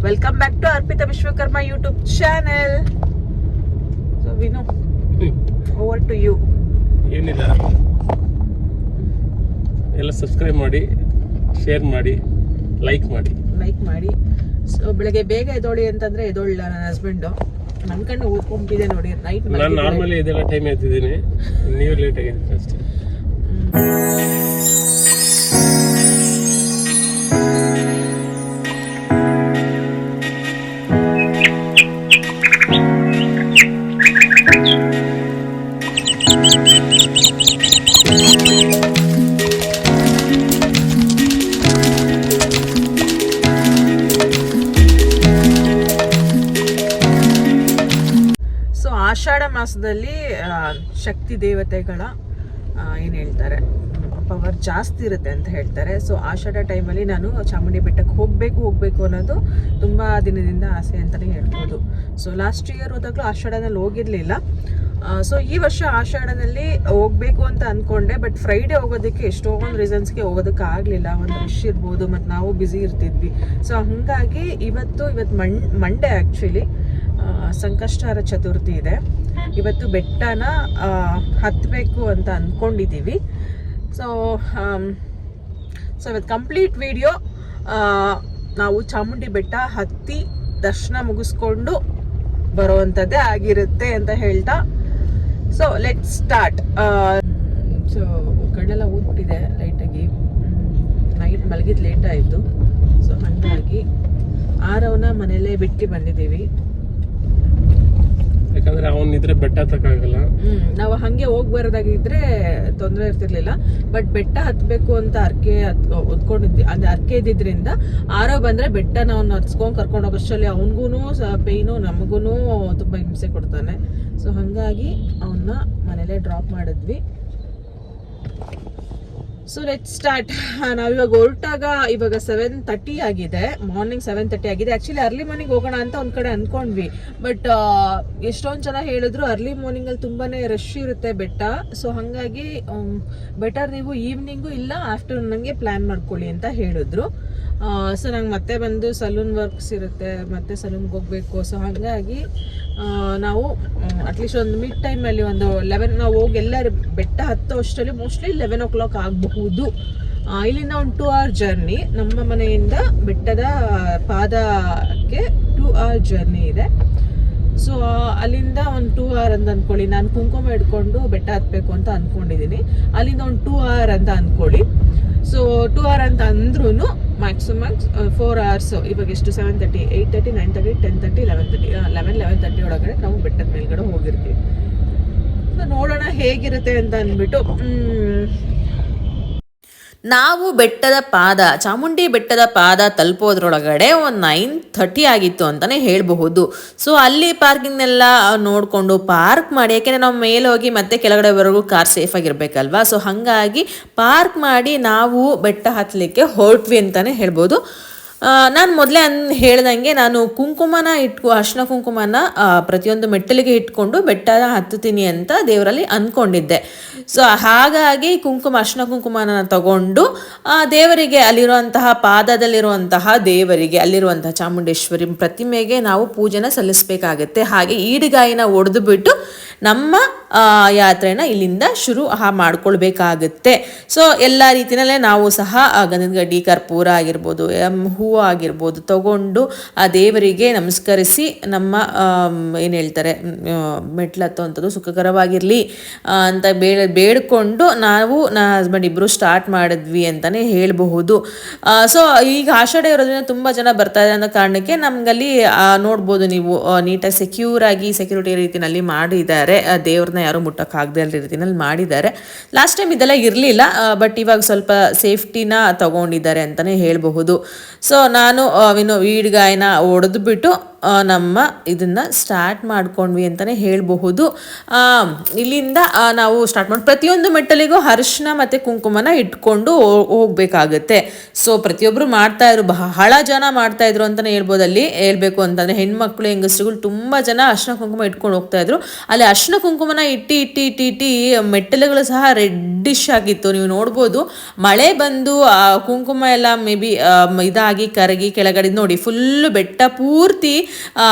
Welcome back to Arpita Vishwakarma YouTube channel. So Vinu, over to you. ಏನಿಲ್ಲ, ಎಲ್ಲ subscribe ಮಾಡಿ, share ಮಾಡಿ, ಲೈಕ್ ಮಾಡಿ. ಸೊ ಬೆಳಗ್ಗೆ ಬೇಗ ಎದೋಳಿ ಅಂತಂದ್ರೆ ಎದೋಳಿಲ್ಲ ನನ್ನ ಹಸ್ಬೆಂಡು. ನನ್ನ ಕಣ್ಣು ಓದ್ಕೊಂಬಿಟ್ಟಿದೆ ನೋಡಿ. ನೈಟ್ ನಾನು ನಾರ್ಮಲಿ ಇದೆಲ್ಲ ಟೈಮ್ ಎದ್ದಿದ್ದೀನಿ, ನೀವು ಲೇಟ್ ಆಗಿದ್ದೀನಿ ಅಷ್ಟೇ. ಆಷಾಢ ಮಾಸದಲ್ಲಿ ಶಕ್ತಿ ದೇವತೆಗಳ ಏನು ಹೇಳ್ತಾರೆ, ಪವರ್ ಜಾಸ್ತಿ ಇರುತ್ತೆ ಅಂತ ಹೇಳ್ತಾರೆ. ಸೊ ಆಷಾಢ ಟೈಮಲ್ಲಿ ನಾನು ಚಾಮುಂಡಿ ಬೆಟ್ಟಕ್ಕೆ ಹೋಗಬೇಕು ಅನ್ನೋದು ತುಂಬ ದಿನದಿಂದ ಆಸೆ ಅಂತಲೇ ಹೇಳ್ಬೋದು. ಸೊ ಲಾಸ್ಟ್ ಇಯರ್ ಹೋದಾಗಲೂ ಆಷಾಢದಲ್ಲಿ ಹೋಗಿರಲಿಲ್ಲ. ಸೊ ಈ ವರ್ಷ ಆಷಾಢದಲ್ಲಿ ಹೋಗಬೇಕು ಅಂತ ಅಂದ್ಕೊಂಡೆ, ಬಟ್ ಫ್ರೈಡೇ ಹೋಗೋದಕ್ಕೆ ಎಷ್ಟೊಂದು ರೀಸನ್ಸ್ಗೆ ಹೋಗೋದಕ್ಕೆ ಆಗಲಿಲ್ಲ. ಒಂದು ರಶ್ ಇರ್ಬೋದು, ಮತ್ತು ನಾವು ಬ್ಯುಸಿ ಇರ್ತಿದ್ವಿ. ಸೊ ಹಾಗಾಗಿ ಇವತ್ತು ಮಂಡೇ ಆ್ಯಕ್ಚುಲಿ ಸಂಕಷ್ಟಾರ ಚತುರ್ಥಿ ಇದೆ. ಇವತ್ತು ಬೆಟ್ಟನ ಹತ್ತಬೇಕು ಅಂತ ಅಂದ್ಕೊಂಡಿದ್ದೀವಿ. ಸೊ ಇವತ್ತು ಕಂಪ್ಲೀಟ್ ವಿಡಿಯೋ ನಾವು ಚಾಮುಂಡಿ ಬೆಟ್ಟ ಹತ್ತಿ ದರ್ಶನ ಮುಗಿಸ್ಕೊಂಡು ಬರುವಂಥದ್ದೇ ಆಗಿರುತ್ತೆ ಅಂತ ಹೇಳ್ತಾ, ಸೊ ಲೆಟ್ ಸ್ಟಾರ್ಟ್. ಸೊ ಕಣ್ಣೆಲ್ಲ ಊದ್ಬಿಟ್ಟಿದೆ ಲೈಟಾಗಿ, ನೈಟ್ ಮಲಗಿದ್ದು ಲೇಟ್ ಆಯಿತು. ಸೊ ಹಾಗಾಗಿ ಆರವನ್ನ ಮನೆಯಲ್ಲೇ ಬಿಟ್ಟು ಬಂದಿದ್ದೀವಿ. ಯಾಕಂದ್ರೆ ಅವನಿದ್ರೆ ಬೆಟ್ಟ ಹತ್ತಕ್ಕಾಗಲ್ಲ. ನಾವು ಹಂಗೆ ಹೋಗ್ಬಾರ್ದಾಗಿದ್ರೆ ತೊಂದರೆ ಇರ್ತಿರ್ಲಿಲ್ಲ. ಬಟ್ ಬೆಟ್ಟ ಹತ್ಬೇಕು ಅಂತ ಅರ್ಕೆ ಹೊತ್ಕೊಂಡಿದ್ವಿ. ಅಂದ್ರೆ ಅರ್ಕೆ ಇದ್ದಿದ್ರಿಂದ ಆರೋ ಬಂದ್ರೆ ಬೆಟ್ಟ ನಾವು ಹತ್ಸ್ಕೊಂಡ್ ಕರ್ಕೊಂಡು ಹೋಗೋಷ್ಟರಲ್ಲಿ ಅವನಿಗೂ ಪೇಯ್ನು, ನಮಗೂ ತುಂಬಾ ಹಿಂಸೆ ಕೊಡ್ತಾನೆ. ಸೊ ಹಂಗಾಗಿ ಅವನ್ನ ಮನೇಲೆ ಡ್ರಾಪ್ ಮಾಡಿದ್ವಿ. So let start. ನಾವಿವಾಗ ಹೊರಟಾಗ ಇವಾಗ 7:30 ಆಗಿದೆ, ಮಾರ್ನಿಂಗ್ 7:30 ಆಗಿದೆ. ಆಕ್ಚುಲಿ ಅರ್ಲಿ ಮಾರ್ನಿಂಗ್ ಹೋಗೋಣ ಅಂತ ಒಂದ್ ಕಡೆ ಅನ್ಕೊಂಡ್ವಿ, ಬಟ್ ಎಷ್ಟೊಂದ್ ಜನ ಹೇಳಿದ್ರು ಅರ್ಲಿ ಮಾರ್ನಿಂಗ್ ಅಲ್ಲಿ ತುಂಬಾನೇ ರಶ್ ಇರುತ್ತೆ ಬೆಟ್ಟ. ಸೊ ಹಂಗಾಗಿ ಬೆಟರ್ ನೀವು ಈವ್ನಿಂಗು ಇಲ್ಲ ಆಫ್ಟರ್ನೂನ್ಗೆ ಪ್ಲಾನ್ ಮಾಡ್ಕೊಳ್ಳಿ ಅಂತ ಹೇಳಿದ್ರು. ಸೊ ನಂಗೆ ಮತ್ತೆ ಬಂದು ಸಲೂನ್ ವರ್ಕ್ಸ್ ಇರುತ್ತೆ, ಮತ್ತೆ ಸಲೂನ್ಗೆ ಹೋಗ್ಬೇಕು. ಸೊ ಹಾಗಾಗಿ ನಾವು ಅಟ್ಲೀಸ್ಟ್ ಒಂದು ಮಿಡ್ ಟೈಮಲ್ಲಿ ಒಂದು 11 ನಾವು ಹೋಗಿ ಎಲ್ಲರೂ ಬೆಟ್ಟ ಹತ್ತೋ ಅಷ್ಟರಲ್ಲಿ ಮೋಸ್ಟ್ಲಿ 11 o'clock ಆಗಬಹುದು. ಇಲ್ಲಿಂದ ಒಂದು 2 hour ಜರ್ನಿ. ನಮ್ಮ ಮನೆಯಿಂದ ಬೆಟ್ಟದ ಪಾದಕ್ಕೆ 2 hour ಜರ್ನಿ ಇದೆ. ಸೊ ಅಲ್ಲಿಂದ ಒಂದು 2 hour ಅಂತ ಅಂದ್ಕೊಳ್ಳಿ. ನಾನು ಕುಂಕುಮ ಹಿಡ್ಕೊಂಡು ಬೆಟ್ಟ ಹತ್ಬೇಕು ಅಂತ ಅಂದ್ಕೊಂಡಿದ್ದೀನಿ. ಅಲ್ಲಿಂದ ಒಂದು 2 hour ಅಂತ ಅಂದ್ಕೊಳ್ಳಿ. ಸೊ 2 hour ಅಂತ ಅಂದ್ರೂ ಮ್ಯಾಕ್ಸಿಮಮ್ 4 hours. ಇವಾಗ ಎಷ್ಟು 7:30, 8:30, 9:30, 10:30, 11:30 ಒಳಗಡೆ ನಾವು ಬೆಟ್ಟದ ಮೇಲ್ಗಡೆ ಹೋಗಿರ್ತೀವಿ. ಸೊ ನೋಡೋಣ ಹೇಗಿರುತ್ತೆ ಅಂತ ಅಂದ್ಬಿಟ್ಟು ನಾವು ಚಾಮುಂಡಿ ಬೆಟ್ಟದ ಪಾದ ತಲುಪೋದ್ರೊಳಗಡೆ ಒಂದು 9:30 ಆಗಿತ್ತು ಅಂತಲೇ ಹೇಳಬಹುದು. ಸೊ ಅಲ್ಲಿ ಪಾರ್ಕಿಂಗ್ನೆಲ್ಲ ನೋಡಿಕೊಂಡು ಪಾರ್ಕ್ ಮಾಡಿ, ಯಾಕೆಂದರೆ ನಾವು ಮೇಲೆ ಹೋಗಿ ಮತ್ತೆ ಕೆಳಗಡೆವರೆಗೂ ಕಾರ್ ಸೇಫ್ ಆಗಿರ್ಬೇಕಲ್ವಾ. ಸೊ ಹಾಗಾಗಿ ಪಾರ್ಕ್ ಮಾಡಿ ನಾವು ಬೆಟ್ಟ ಹತ್ತಲಿಕ್ಕೆ ಹೊರಟ್ವಿ ಅಂತಲೇ ಹೇಳ್ಬೋದು. ನಾನು ಮೊದಲೇ ಹೇಳ್ದಂಗೆ ನಾನು ಕುಂಕುಮನ ಅರ್ಶಿನ ಕುಂಕುಮನ ಪ್ರತಿಯೊಂದು ಮೆಟ್ಟಲಿಗೆ ಇಟ್ಕೊಂಡು ಬೆಟ್ಟನ ಹತ್ತುತ್ತೀನಿ ಅಂತ ದೇವರಲ್ಲಿ ಅಂದ್ಕೊಂಡಿದ್ದೆ. ಸೊ ಹಾಗಾಗಿ ಅರ್ಶಿನ ಕುಂಕುಮನ ತಗೊಂಡು ದೇವರಿಗೆ ಅಲ್ಲಿರುವಂತಹ ಪಾದದಲ್ಲಿರುವಂತಹ ದೇವರಿಗೆ ಅಲ್ಲಿರುವಂತಹ ಚಾಮುಂಡೇಶ್ವರಿ ಪ್ರತಿಮೆಗೆ ನಾವು ಪೂಜೆನ ಸಲ್ಲಿಸಬೇಕಾಗತ್ತೆ. ಹಾಗೆ ಈಡುಗಾಯಿನ ಒಡೆದು ಬಿಟ್ಟು ನಮ್ಮ ಯಾತ್ರೆನ ಇಲ್ಲಿಂದ ಶುರು ಮಾಡ್ಕೊಳ್ಬೇಕಾಗುತ್ತೆ. ಸೊ ಎಲ್ಲ ರೀತಿಯಲ್ಲೇ ನಾವು ಸಹ ಗಂಧದ ಗಡ್ಡಿ, ಕರ್ಪೂರ ಆಗಿರ್ಬೋದು, ಹೂವು ಆಗಿರ್ಬೋದು ತಗೊಂಡು ಆ ದೇವರಿಗೆ ನಮಸ್ಕರಿಸಿ ನಮ್ಮ ಏನು ಹೇಳ್ತಾರೆ ಮೆಟ್ಲು ಹತ್ತುವಂಥದ್ದು ಸುಖಕರವಾಗಿರಲಿ ಅಂತ ಬೇಡ್ಕೊಂಡು ನಾವು ನನ್ನ ಹಸ್ಬೆಂಡ್ ಇಬ್ಬರು ಸ್ಟಾರ್ಟ್ ಮಾಡಿದ್ವಿ ಅಂತಲೇ ಹೇಳಬಹುದು. ಸೊ ಈಗ ಆಷಾಢ ಇರೋದ್ರಿಂದ ತುಂಬ ಜನ ಬರ್ತಾ ಇದೆ ಅನ್ನೋ ಕಾರಣಕ್ಕೆ ನಮಗಲ್ಲಿ ನೋಡ್ಬೋದು ನೀವು ನೀಟಾಗಿ ಸೆಕ್ಯೂರಿಟಿ ರೀತಿಯಲ್ಲಿ ಮಾಡಿದ್ದಾರೆ. ದೇವ್ರನ್ನ ಯಾರು ಮುಟ್ಟಕ್ಕಾಗದೇ ಇರೋ ರೀತಿಯಲ್ಲಿ ಮಾಡಿದ್ದಾರೆ. ಲಾಸ್ಟ್ ಟೈಮ್ ಇದೆಲ್ಲ ಇರಲಿಲ್ಲ, ಬಟ್ ಇವಾಗ ಸ್ವಲ್ಪ ಸೇಫ್ಟಿನ ತಗೊಂಡಿದ್ದಾರೆ ಅಂತಲೇ ಹೇಳಬಹುದು. ಸೊ ನಾನು ಈಡ್ಗಾಯಿನ ಹೊಡೆದು ಬಿಟ್ಟು ನಮ್ಮ ಇದನ್ನು ಸ್ಟಾರ್ಟ್ ಮಾಡ್ಕೊಂಡ್ವಿ ಅಂತಲೇ ಹೇಳಬಹುದು. ಇಲ್ಲಿಂದ ನಾವು ಸ್ಟಾರ್ಟ್ ಮಾಡಿ ಪ್ರತಿಯೊಂದು ಮೆಟ್ಟಲಿಗೂ ಅರಿಶಿನ ಮತ್ತು ಕುಂಕುಮನ ಇಟ್ಕೊಂಡು ಹೋಗಬೇಕಾಗುತ್ತೆ. ಸೊ ಪ್ರತಿಯೊಬ್ಬರು ಮಾಡ್ತಾಯಿದ್ರು, ಬಹಳ ಜನ ಮಾಡ್ತಾಯಿದ್ರು ಅಂತಲೇ ಹೇಳ್ಬೋದು. ಅಲ್ಲಿ ಹೇಳ್ಬೇಕು ಅಂತಂದರೆ ಹೆಣ್ಮಕ್ಳು ಹೆಂಗಸ್ರುಗಳು ತುಂಬ ಜನ ಅರಿಶಿನ ಕುಂಕುಮ ಇಟ್ಕೊಂಡು ಹೋಗ್ತಾಯಿದ್ರು. ಅಲ್ಲಿ ಅರಿಶಿನ ಕುಂಕುಮನ ಇಟ್ಟು ಮೆಟ್ಟಲುಗಳು ಸಹ ರೆಡ್ಡಿಶ್ ಆಗಿತ್ತು, ನೀವು ನೋಡ್ಬೋದು. ಮಳೆ ಬಂದು ಕುಂಕುಮ ಎಲ್ಲ ಮೇ ಬಿ ಇದಾಗಿ ಕರಗಿ ಕೆಳಗಡೆ ನೋಡಿ ಫುಲ್ಲು ಬೆಟ್ಟ ಪೂರ್ತಿ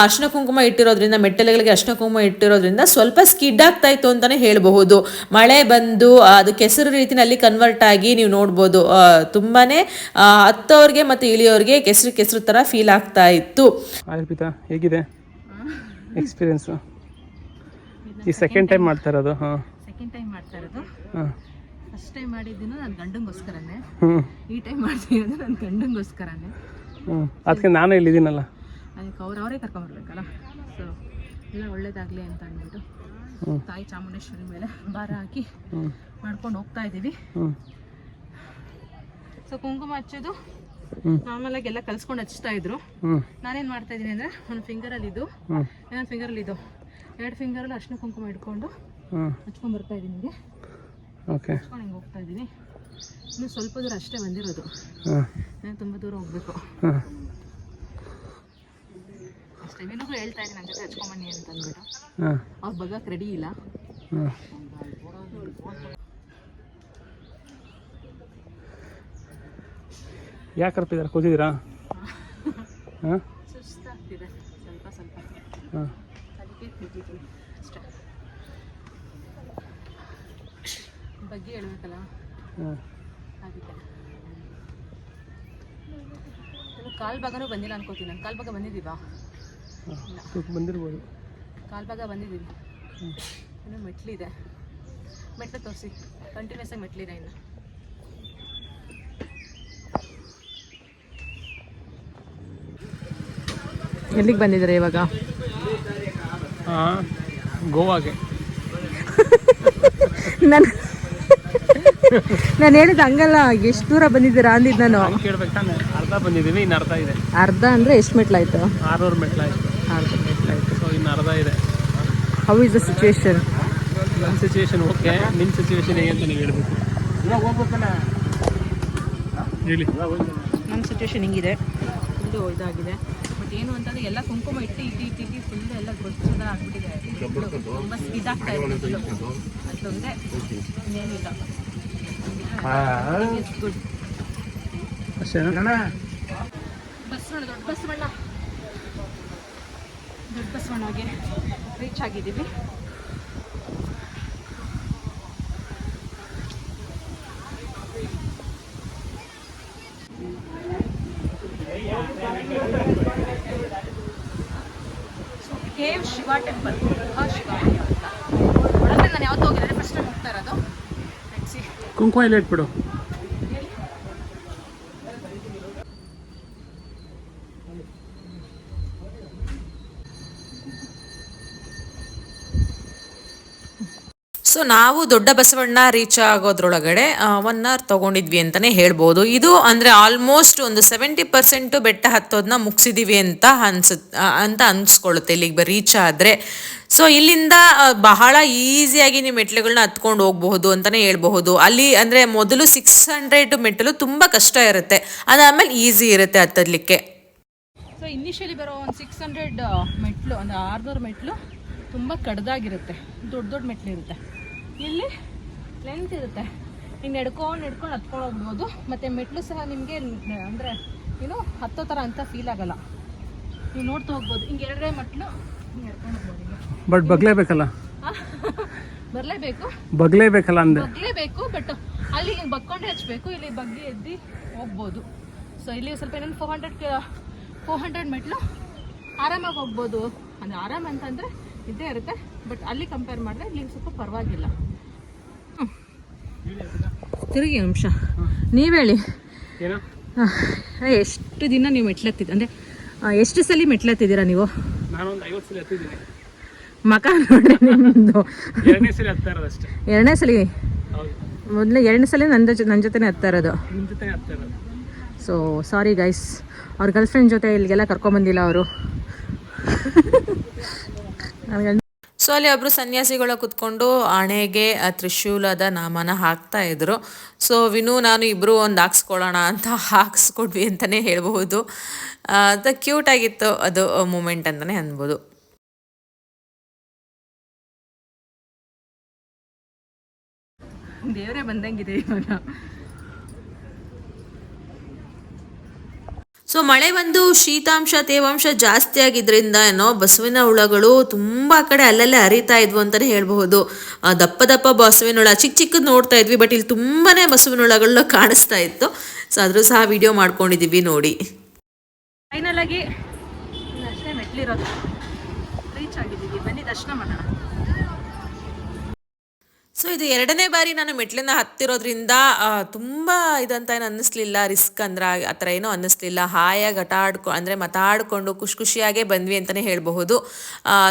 ಅರಿಶಿನ ಕುಂಕುಮ ಇಟ್ಟಿರೋದ್ರಿಂದ, ಮೆಟ್ಟಲುಗಳಿಗೆ ಅರಿಶಿನ ಕುಂಕುಮ ಇಟ್ಟಿರೋದ್ರಿಂದ ಸ್ವಲ್ಪ ಸ್ಕಿಡ್ ಆಗ್ತಾ ಇತ್ತು ಅಂತಲೇ ಹೇಳಬಹುದು. ಮಳೆ ಬಂದು ಅದು ಕೆಸರು ರೀತಿಯಲ್ಲಿ ಕನ್ವರ್ಟ್ ಆಗಿ ನೀವು ನೋಡ್ಬೋದು ತುಂಬಾ ಹತ್ತೋರಿಗೆ ಮತ್ತು ಇಳಿಯೋರಿಗೆ ಕೆಸರು ಥರ ಫೀಲ್ ಆಗ್ತಾ ಇತ್ತು. ಅರ್ಪಿತಾ ಹೇಗಿದೆ ಎಕ್ಸ್ಪೀರಿಯನ್ಸು? ಈ ಸೆಕೆಂಡ್ ಟೈಮ್ ಮಾಡ್ತಾ ಇರೋದು? ಸೆಕೆಂಡ್ ಟೈಮ್ ಮಾಡ್ತಾ ಇರೋದು. ಫಸ್ಟ್ ಟೈಮ್ ಮಾಡಿದ್ದೀನು ನನ್ನ ಗಂಡಂಗೋಸ್ಕರನೇ, ಈ ಟೈಮ್ ಮಾಡ್ತಿರೋದು ನನ್ನ ಗಂಡಂಗೋಸ್ಕರನೇ. ಅದಕ್ಕೆ ನಾನು ಇಲ್ಲಿದ್ದೀನಲ್ಲ, ಅದಕ್ಕೆ ಅವರೇ ಕರ್ಕೊಂಬರ್ಬೇಕಲ್ಲ. ಸೊ ಎಲ್ಲ ಒಳ್ಳೇದಾಗಲಿ ಅಂತ ಅಂದ್ಬಿಟ್ಟು ತಾಯಿ ಚಾಮುಂಡೇಶ್ವರಿ ಮೇಲೆ ಭಾರ ಹಾಕಿ ಮಾಡ್ಕೊಂಡು ಹೋಗ್ತಾ ಇದ್ದೀವಿ. ಸೊ ಕುಂಕುಮ ಹಚ್ಚೋದು ನಾರ್ಮಲಾಗಿ ಎಲ್ಲ ಕಲ್ಸ್ಕೊಂಡು ಹಚ್ತಾ ಇದ್ರು. ನಾನೇನು ಮಾಡ್ತಾ ಇದ್ದೀನಿ ಅಂದರೆ ಒಂದು ಫಿಂಗರಲ್ಲಿ ಇದು, ಇನ್ನೊಂದು ಫಿಂಗರಲ್ಲಿ ಇದು, 2 ಫಿಂಗರಲ್ಲಿ ಅರಿಶಿನ ಕುಂಕುಮ ಇಟ್ಕೊಂಡು ಹಚ್ಕೊಂಡು ಬರ್ತಾ ಇದ್ದೀನಿ. ನಿಮಗೆ ಹಚ್ಕೊಂಡು ಹಿಂಗೆ ಹೋಗ್ತಾ ಇದ್ದೀನಿ. ಇನ್ನು ಸ್ವಲ್ಪ ದೂರ ಅಷ್ಟೇ ಬಂದಿರೋದು, ನಾನು ತುಂಬ ದೂರ ಹೋಗ್ಬೇಕು ಅಷ್ಟೇ. ಇನ್ನೊಬ್ರು ಹೇಳ್ತಾ ಇದ್ದೀನಿ ನನ್ನ ಜೊತೆ ಹಚ್ಕೊಂಬನ್ನಿ ಅಂತ ಅಂದ್ಬಿಟ್ಟು, ಅವ್ರು ಬಗ್ಗಕ್ಕೆ ರೆಡಿ ಇಲ್ಲ. ಯಾಕೆ ಕರ್ಪಿದಾರೆ? ಕೂತಿದ್ದೀರಾ? ಸುಸ್ತಾಗ್ತಿದೆ ಸ್ವಲ್ಪ ಸ್ವಲ್ಪ, ಅದಕ್ಕೆ ಕೂತಿದ್ದೀನಿ ಅಷ್ಟೇ. ಬಗ್ಗೆ ಹೇಳ್ಬೇಕಲ್ಲ ಅದಕ್ಕೆ. ಕಾಲು ಭಾಗನೂ ಬಂದಿಲ್ಲ ಅನ್ಕೋತೀನಿ. ನಾನು ಕಾಲು ಭಾಗ ಬಂದಿದ್ದೀವಾ? ಬಂದಿರ್ಬೋದು. ಕಾಲು ಭಾಗ ಬಂದಿದ್ದೀವಿ. ಇನ್ನು ಮೆಟ್ಲಿದೆ, ಮೆಟ್ಲು ತೋರಿಸಿ. ಕಂಟಿನ್ಯೂಸ್ ಆಗಿ ಮೆಟ್ಲಿದೆ ಇನ್ನು. ಎಲ್ಲಿಗೆ ಬಂದಿದ್ದಾರೆ ಇವಾಗ? ಗೋವಾಗೆ. ನಾನು ಹೇಳಿದ ಹಂಗಲ್ಲ, ಎಷ್ಟು ದೂರ ಬಂದಿದ್ದೀರಾ ಅಂದಿದ್ದು ನಾನು. ಕೇಳ್ಬೇಕಾನೆ ಅರ್ಧ ಬಂದಿದ್ದೀವಿ, ಇನ್ನು ಅರ್ಧ ಇದೆ. ಅರ್ಧ ಅಂದರೆ ಎಷ್ಟು ಮೆಟ್ಲಾಯ್ತು? 600 ಮೆಟ್ಲಾಯ್ತು. 600 ಮೆಟ್ಲಾಯ್ತು. ಸೊ ಇನ್ನು ಅರ್ಧ ಇದೆ. How is the situation? ನನ್ನ ಸಿಚುವೇಶನ್ ಓಕೆ, ನಿಮ್ಮ ಸಿಚುವೇಶನ್ ಹೇಗೆ ಅಂತ ನೀವು ಹೇಳ್ಬೇಕು. ಹೇಳಿ. ನನ್ನ ಸಿಚುವೇಶನ್ ಹಿಂಗಿದೆ, ಇದು ಇದಾಗಿದೆ. ಬಟ್ ಏನು ಅಂತಂದರೆ ಎಲ್ಲ ಕುಂಕುಮ ಇಟ್ಟು ಫುಲ್ ಎಲ್ಲ ಗೊತ್ತಿಲ್ಲ ಆಗ್ಬಿಟ್ಟಿದೆ. ತುಂಬ ಇದಾಗ್ತಾ ಇದೆ ಅದೊಂದೇ, ಇನ್ನೇನಿಲ್ಲ. ಗುಡ್. ಅಷ್ಟೇನಾ? ಬಸವಣ್ಣ, ದೊಡ್ಡ ಬಸವಣ್ಣಗೆ ರೀಚ್ ಆಗಿದ್ದೀವಿ. ಕೇವ್ ಶಿವ ಟೆಂಪಲ್, ಶಿವ ಅಂತ ಒಳಗೆ ನಾನು ಯಾವತ್ತು ಹೋಗಿದ್ರೆ ಫಸ್ಟ್ ಟೈಮ್ ಹೋಗ್ತಾ ಇರೋದು. ಕುಂಕುಮ ಎಲ್ಲ ಇಟ್ಬಿಡು. ಸೊ ನಾವು ದೊಡ್ಡ ಬಸವಣ್ಣ ರೀಚ್ ಆಗೋದ್ರೊಳಗಡೆ 1 hour ತೊಗೊಂಡಿದ್ವಿ ಅಂತಲೇ ಹೇಳ್ಬೋದು. ಇದು ಅಂದರೆ ಆಲ್ಮೋಸ್ಟ್ ಒಂದು 70% ಬೆಟ್ಟ ಹತ್ತೋದನ್ನ ಮುಗಿಸಿದ್ದೀವಿ ಅಂತ ಅನ್ಸ್ಕೊಳ್ಳುತ್ತೆ ಇಲ್ಲಿಗೆ ರೀಚ್ ಆದರೆ. ಸೊ ಇಲ್ಲಿಂದ ಬಹಳ ಈಸಿಯಾಗಿ ನೀವು ಮೆಟ್ಲುಗಳನ್ನ ಹತ್ಕೊಂಡು ಹೋಗಬಹುದು ಅಂತಲೇ ಹೇಳ್ಬಹುದು. ಅಲ್ಲಿ ಅಂದರೆ ಮೊದಲು 600 ಮೆಟ್ಟಲು ತುಂಬ ಕಷ್ಟ ಇರುತ್ತೆ, ಅದಾದಮೇಲೆ ಈಸಿ ಇರುತ್ತೆ ಹತ್ತಲಿಕ್ಕೆ. ಸೊ ಇನಿಷಿಯಲಿ ಬರೋ ಒಂದು 600 ಮೆಟ್ಲು, ಒಂದು 600 ಮೆಟ್ಲು ತುಂಬ ಕಡ್ದಾಗಿರುತ್ತೆ, ದೊಡ್ಡ ಮೆಟ್ಲು ಇರುತ್ತೆ. ಇಲ್ಲಿ ಲೆಂತ್ ಇರುತ್ತೆ, ಹಿಂಗೆ ನಡ್ಕೊಂಡು ಹತ್ಕೊಂಡು ಹೋಗ್ಬೋದು. ಮತ್ತು ಮೆಟ್ಲು ಸಹ ನಿಮಗೆ ಅಂದರೆ ಏನು ಹತ್ತೋ ಥರ ಅಂತ ಫೀಲ್ ಆಗಲ್ಲ, ನೀವು ನೋಡ್ತಾ ಹೋಗ್ಬೋದು. ಹಿಂಗೆ 2 ಮೆಟ್ಲು ಹಿಂಗೆ ನಡ್ಕೊಂಡು ಹೋಗ್ಬೋದು. ಬಟ್ ಬಗ್ಲೇಬೇಕಲ್ಲ ಅಂದೆ. ಬಗ್ಲೇಬೇಕು, ಬಟ್ ಅಲ್ಲಿ ಹಿಂಗೆ ಬಗ್ಕೊಂಡೆ ಹಚ್ಚಬೇಕು, ಇಲ್ಲಿ ಬಗ್ಗಿ ಎದ್ದು ಹೋಗ್ಬೋದು. ಸೊ ಇಲ್ಲಿ ಸ್ವಲ್ಪ ಇನ್ನೊಂದು 400 ಮೆಟ್ಲು ಆರಾಮಾಗಿ ಹೋಗ್ಬೋದು. ಅಂದರೆ ಆರಾಮ ಅಂತಂದರೆ ಇದ್ದೇ ಇರುತ್ತೆ, ಬಟ್ ಅಲ್ಲಿ ಕಂಪೇರ್ ಮಾಡಿದ್ರೆ ಇಲ್ಲಿ ಸ್ವಲ್ಪ ಪರವಾಗಿಲ್ಲ. ತಿರುಗಿ ನಿಮಿಷ ನೀವು ಹೇಳಿ, ಎಷ್ಟು ದಿನ ನೀವು ಮೆಟ್ಲತ್ತಿದ್ದು, ಅಂದರೆ ಎಷ್ಟು ಸಲ ಮೆಟ್ಲತ್ತಿದ್ದೀರಾ ನೀವು? ನಾನೊಂದು 50 ಸಲ ಹತ್ತಿದ್ದೀನಿ. ಮಕ ನೋಡಿ ನಿಮ್ಮದು. 2ನೇ ಸಲ ಹತ್ತಾ ಇರೋದು ಅಷ್ಟೇ. 2ನೇ ಸಲ? ಮೊದಲೇ 2 ಸಲ ನನ್ನ ಜೊತೆನೇ ಹತ್ತಾ ಇರೋದು. ನಿಮ್ಮ ಜೊತೆ ಹತ್ತಾ ಇರೋದು. ಸೊ ಸಾರಿ ಗೈಸ್, ಅವ್ರ ಗರ್ಲ್ ಫ್ರೆಂಡ್ ಜೊತೆ ಇಲ್ಲಿಗೆಲ್ಲ ಕರ್ಕೊಂಬಂದಿಲ್ಲ ಅವರು. ಸೊ ಅಲ್ಲಿ ಒಬ್ಬರು ಸನ್ಯಾಸಿಗಳು ಕುತ್ಕೊಂಡು ಆಣೆಗೆ ತ್ರಿಶೂಲದ ನಾಮನ ಹಾಕ್ತಾ ಇದ್ರು. ಸೊ ವಿನು ನಾನು ಇಬ್ಬರು ಒಂದು ಹಾಕ್ಸ್ಕೊಳ್ಳೋಣ ಅಂತ ಹಾಕ್ಸ್ಕೊಡ್ವಿ ಅಂತಲೇ ಹೇಳ್ಬಹುದು. ಅದು ಕ್ಯೂಟ್ ಆಗಿತ್ತು, ಅದು ಮೂಮೆಂಟ್ ಅಂತಲೇ ಅನ್ಬೋದು. ದೇವರೇ ಬಂದಂಗಿದೆ ಇವಾಗ. ಸೊ ಮಳೆ ಬಂದು ಶೀತಾಂಶ ತೇವಾಂಶ ಜಾಸ್ತಿ ಆಗಿದ್ರಿಂದ ಏನೋ ಬಸವಿನ ಹುಳಗಳು ತುಂಬ ಕಡೆ ಅಲ್ಲಲ್ಲೇ ಹರಿತಾ ಇದ್ವು ಅಂತಲೇ ಹೇಳ್ಬಹುದು. ದಪ್ಪ ದಪ್ಪ ಬಸವಿನ ಹುಳ ಚಿಕ್ಕ ಚಿಕ್ಕದು ನೋಡ್ತಾ ಇದ್ವಿ, ಬಟ್ ಇಲ್ಲಿ ತುಂಬಾ ಬಸವಿನ ಹುಳಗಳು ಕಾಣಿಸ್ತಾ ಇತ್ತು. ಸೊ ಅದ್ರೂ ಸಹ ವಿಡಿಯೋ ಮಾಡ್ಕೊಂಡಿದ್ದೀವಿ ನೋಡಿ. ಫೈನಲ್ ಆಗಿ ಅಷ್ಟೇ ಮೆಟ್ಲಿರೋದು, ರೀಚ್ ಆಗಿದ್ದೀವಿ. ಬನ್ನಿ ದರ್ಶನ ಮಾಡೋಣ. ಸೊ ಇದು 2ನೇ ಬಾರಿ ನಾನು ಮೆಟ್ಲನ್ನ ಹತ್ತಿರೋದ್ರಿಂದ ತುಂಬ ಇದಂತ ಏನು ಅನ್ನಿಸ್ಲಿಲ್ಲ, ರಿಸ್ಕ್ ಅಂದ್ರೆ ಆ ಥರ ಏನೂ ಅನ್ನಿಸ್ಲಿಲ್ಲ. ಹಾಯಾಗಿ ಮಾತಾಡ್ಕೊಂಡು ಖುಷಿಯಾಗೇ ಬಂದ್ವಿ ಅಂತಲೇ ಹೇಳಬಹುದು.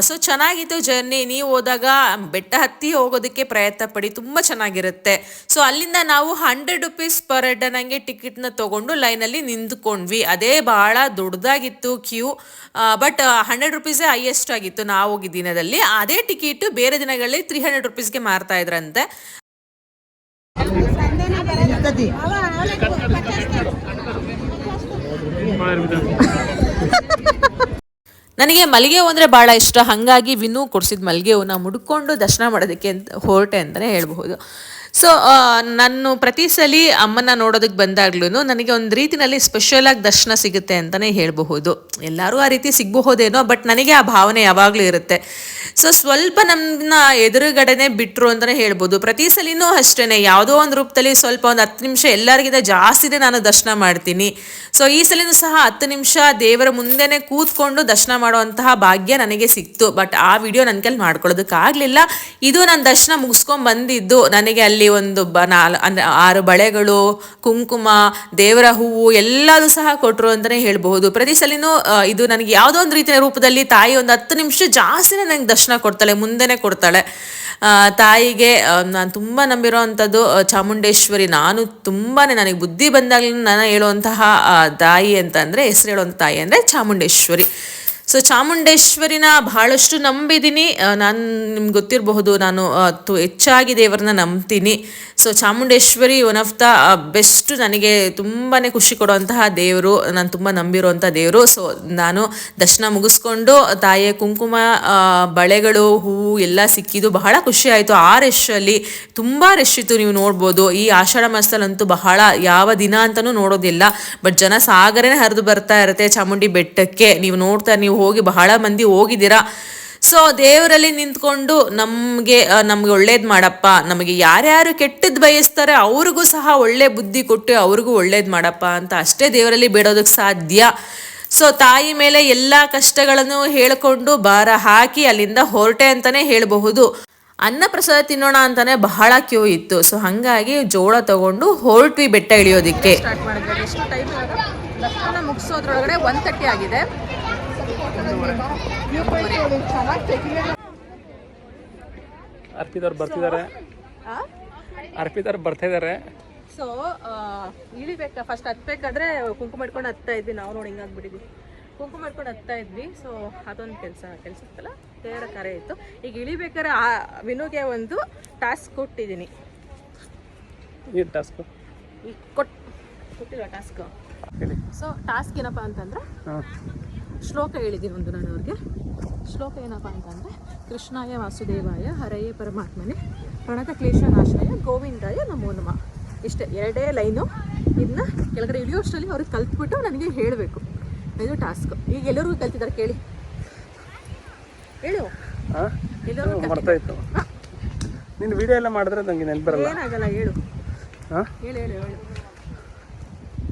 ಸೊ ಚೆನ್ನಾಗಿತ್ತು ಜರ್ನಿ. ನೀವು ಹೋದಾಗ ಬೆಟ್ಟ ಹತ್ತಿ ಹೋಗೋದಕ್ಕೆ ಪ್ರಯತ್ನ ಪಡಿ, ತುಂಬ ಚೆನ್ನಾಗಿರುತ್ತೆ. ಸೊ ಅಲ್ಲಿಂದ ನಾವು 100 rupees ಪರ್ ಹೆಡ್ ನನಗೆ ಟಿಕೆಟ್ನ ತೊಗೊಂಡು ಲೈನಲ್ಲಿ ನಿಂತ್ಕೊಂಡ್ವಿ. ಅದೇ ಭಾಳ ದೊಡ್ಡದಾಗಿತ್ತು ಕ್ಯೂ, ಬಟ್ 100 rupees ಹೈಯೆಸ್ಟ್ ಆಗಿತ್ತು ನಾವು ಹೋಗಿದ್ದ ದಿನದಲ್ಲಿ. ಅದೇ ಟಿಕೆಟ್ ಬೇರೆ ದಿನಗಳಲ್ಲಿ 300 rupeesಗೆ ಮಾರ್ತಾ ಇದ್ರಂತೆ. ನನಗೆ ಮಲ್ಲಿಗೆ ಹೂ ಅಂದರೆ ಭಾಳ ಇಷ್ಟ, ಹಾಗಾಗಿ ವಿನು ಕೊಡಿಸಿದ ಮಲ್ಲಿಗೆ ಹೂನ ಮುಡ್ಕೊಂಡು ದರ್ಶನ ಮಾಡೋದಕ್ಕೆ ಅಂತ ಹೊರಟೆ ಅಂತಲೇ ಹೇಳ್ಬಹುದು. ಸೊ ನಾನು ಪ್ರತಿ ಸಲ ಅಮ್ಮನ ನೋಡೋದಕ್ಕೆ ಬಂದಾಗ್ಲೂ ನನಗೆ ಒಂದು ರೀತಿಯಲ್ಲಿ ಸ್ಪೆಷಲಾಗಿ ದರ್ಶನ ಸಿಗುತ್ತೆ ಅಂತಲೇ ಹೇಳಬಹುದು. ಎಲ್ಲರೂ ಆ ರೀತಿ ಸಿಗಬಹುದೇನೋ, ಬಟ್ ನನಗೆ ಆ ಭಾವನೆ ಯಾವಾಗಲೂ ಇರುತ್ತೆ. ಸೊ ಸ್ವಲ್ಪ ನನ್ನ ಎದುರುಗಡೆನೆ ಬಿಟ್ಟರು ಅಂತಲೇ ಹೇಳ್ಬೋದು. ಪ್ರತಿ ಸಲಿನೂ ಅಷ್ಟೇ, ಯಾವುದೋ ಒಂದು ರೂಪದಲ್ಲಿ ಸ್ವಲ್ಪ ಒಂದು 10 ನಿಮಿಷ ಎಲ್ಲರಿಗಿಂತ ಜಾಸ್ತಿನೇ ನಾನು ದರ್ಶನ ಮಾಡ್ತೀನಿ. ಸೊ ಈ ಸಲಿನೂ ಸಹ 10 ನಿಮಿಷ ದೇವರ ಮುಂದೆನೇ ಕೂತ್ಕೊಂಡು ದರ್ಶನ ಮಾಡುವಂತಹ ಭಾಗ್ಯ ನನಗೆ ಸಿಕ್ತು. ಬಟ್ ಆ ವಿಡಿಯೋ ನನ್ನ ಕೈಲಿ ಮಾಡ್ಕೊಳ್ಳೋದಕ್ಕಾಗಲಿಲ್ಲ. ಇದು ನಾನು ದರ್ಶನ ಮುಗಿಸ್ಕೊಂಡು ಬಂದಿದ್ದು. ನನಗೆ ಅಲ್ಲಿ ಒಂದು 6 ಬಳೆಗಳು, ಕುಂಕುಮ, ದೇವರ ಹೂವು ಎಲ್ಲದೂ ಸಹ ಕೊಟ್ಟರು ಅಂತಲೇ ಹೇಳ್ಬಹುದು. ಪ್ರತಿ ಸಲಿನೂ ಇದು ನನಗೆ ಯಾವುದೋ ಒಂದು ರೀತಿಯ ರೂಪದಲ್ಲಿ ತಾಯಿ ಒಂದು 10 ನಿಮಿಷ ಜಾಸ್ತಿನೇ ನನಗೆ ದರ್ಶನ ಕೊಡ್ತಾಳೆ, ಮುಂದೆನೇ ಕೊಡ್ತಾಳೆ. ತಾಯಿಗೆ ನಾನು ತುಂಬ ನಂಬಿರೋ ಅಂಥದ್ದು ಚಾಮುಂಡೇಶ್ವರಿ. ನಾನು ತುಂಬಾ ನನಗೆ ಬುದ್ಧಿ ಬಂದಾಗಲೂ ನಾನು ಹೇಳುವಂತಹ ತಾಯಿ ಅಂತಂದರೆ, ಹೆಸರು ಹೇಳುವಂಥ ತಾಯಿ ಅಂದರೆ ಚಾಮುಂಡೇಶ್ವರಿ. ಸೊ ಚಾಮುಂಡೇಶ್ವರಿನ ಬಹಳಷ್ಟು ನಂಬಿದ್ದೀನಿ ನಾನು. ನಿಮ್ಗೆ ಗೊತ್ತಿರಬಹುದು, ನಾನು ಹೆಚ್ಚಾಗಿ ದೇವರನ್ನ ನಂಬ್ತೀನಿ. So Chamundeshwari one of the best, ನನಗೆ ತುಂಬಾ ಖುಷಿ ಕೊಡುವಂತಹ ದೇವರು, ನಾನು ತುಂಬ ನಂಬಿರುವಂಥ ದೇವರು. ಸೊ ನಾನು ದರ್ಶನ ಮುಗಿಸ್ಕೊಂಡು ತಾಯಿಯ ಕುಂಕುಮ, ಬಳೆಗಳು, ಹೂವು ಎಲ್ಲ ಸಿಕ್ಕಿದ್ದು ಬಹಳ ಖುಷಿ ಆಯಿತು. ಆ ರಶ್ಶಲ್ಲಿ ತುಂಬ ರಶ್ ಇತ್ತು, ನೀವು ನೋಡ್ಬೋದು. ಈ ಆಷಾಢ ಮಾಸದಲ್ಲಂತೂ ಬಹಳ, ಯಾವ ದಿನ ಅಂತಲೂ ನೋಡೋದಿಲ್ಲ, ಬಟ್ ಜನ ಸಾಗರನೇ ಹರಿದು ಬರ್ತಾ ಇರುತ್ತೆ ಚಾಮುಂಡಿ ಬೆಟ್ಟಕ್ಕೆ. ನೀವು ಹೋಗಿ ಬಹಳ ಮಂದಿ ಹೋಗಿದ್ದೀರಾ. ಸೊ ದೇವರಲ್ಲಿ ನಿಂತ್ಕೊಂಡು ನಮಗೆ ಒಳ್ಳೇದು ಮಾಡಪ್ಪ, ನಮಗೆ ಯಾರ್ಯಾರು ಕೆಟ್ಟದ್ದು ಬಯಸ್ತಾರೆ ಅವ್ರಿಗೂ ಸಹ ಒಳ್ಳೆ ಬುದ್ಧಿ ಕೊಟ್ಟು ಅವ್ರಿಗೂ ಒಳ್ಳೇದು ಮಾಡಪ್ಪ ಅಂತ ಅಷ್ಟೇ ದೇವರಲ್ಲಿ ಬೇಡೋದಕ್ಕೆ ಸಾಧ್ಯ. ಸೊ ತಾಯಿ ಮೇಲೆ ಎಲ್ಲ ಕಷ್ಟಗಳನ್ನು ಹೇಳಿಕೊಂಡು ಭಾರ ಹಾಕಿ ಅಲ್ಲಿಂದ ಹೊರಟೆ ಅಂತಲೇ ಹೇಳಬಹುದು. ಅನ್ನ ಪ್ರಸಾದ ತಿನ್ನೋಣ ಅಂತಾನೆ ಬಹಳ ಕ್ಯೂ ಇತ್ತು. ಸೊ ಹಾಗಾಗಿ ಜೋಳ ತಗೊಂಡು ಹೊರಟ್ವಿ ಬೆಟ್ಟ ಇಳಿಯೋದಕ್ಕೆ. ಸ್ಟಾರ್ಟ್ ಮಾಡಿದ್ವಿ. ಎಷ್ಟು ಟೈಮ್ ದರ್ಶನ ಮುಗಿಸೋದ್ರೊಳಗಡೆ 1:30 ಆಗಿದೆ. ಅರ್ಪಿತವ್ರು ಬರ್ತಾ ಇದ್ದಾರೆ. ಸೊ ಇಳಿಬೇಕಾ, ಫಸ್ಟ್ ಹತ್ಬೇಕಾದ್ರೆ ಕುಂಕುಮ ಇಟ್ಕೊಂಡು ಹತ್ತಾ ಇದ್ವಿ ನಾವು. ನೋಡಿ ಹಿಂಗಾಗ್ಬಿಟ್ಟಿದ್ವಿ, ಕುಂಕುಮ ಇಟ್ಕೊಂಡು ಹತ್ತಾ ಇದ್ವಿ. ಸೊ ಅದೊಂದು ಕೆಲಸ ಇತ್ತಲ್ಲ, ದೇವರ ಕಾರ್ಯ ಇತ್ತು. ಈಗ ಇಳಿಬೇಕಾದ್ರೆ ವಿನುಗೆ ಒಂದು ಟಾಸ್ಕ್ ಕೊಟ್ಟಿದ್ದೀನಿ. ಕೊಟ್ಟಿಲ್ಲ ಟಾಸ್ಕ್. ಸೊ ಟಾಸ್ಕ್ ಏನಪ್ಪ ಅಂತಂದ್ರೆ, ಶ್ಲೋಕ ಹೇಳಿದ್ದೀನಿ ಒಂದು ನಾನು ಅವ್ರಿಗೆ. ಶ್ಲೋಕ ಏನಪ್ಪ ಅಂತಂದರೆ, ಕೃಷ್ಣಾಯ ವಾಸುದೇವಾಯ ಹರಯೇ ಪರಮಾತ್ಮನೇ ಪ್ರಣತ ಕ್ಲೇಶ ನಾಶಾಯ ಗೋವಿಂದಾಯ ನಮೋ ನಮಃ. ಇಷ್ಟೇ 2 ಲೈನು. ಇದನ್ನ ಕೆಳಗಡೆ ಇಳಿಯೋಷ್ಟರಲ್ಲಿ ಅವ್ರಿಗೆ ಕಲ್ತ್ಬಿಟ್ಟು ನನಗೆ ಹೇಳಬೇಕು. ಇದು ಟಾಸ್ಕ್. ಈಗ ಎಲ್ಲರಿಗೂ ಕಲ್ತಿದ್ದಾರೆ, ಕೇಳಿ ಹೇಳು. ಎಲ್ಲರಿಗೂ ಬರ್ತಾ ಇತ್ತು. ನೀನು ವಿಡಿಯೋ ಎಲ್ಲ ಮಾಡಿದ್ರೆ ನನಗೆ ನೆನಪು ಬರಲ್ಲ. ಏನಾಗಲ್ಲ, ಹೇಳು ಹೇಳು ಹೇಳು ಹೇಳು.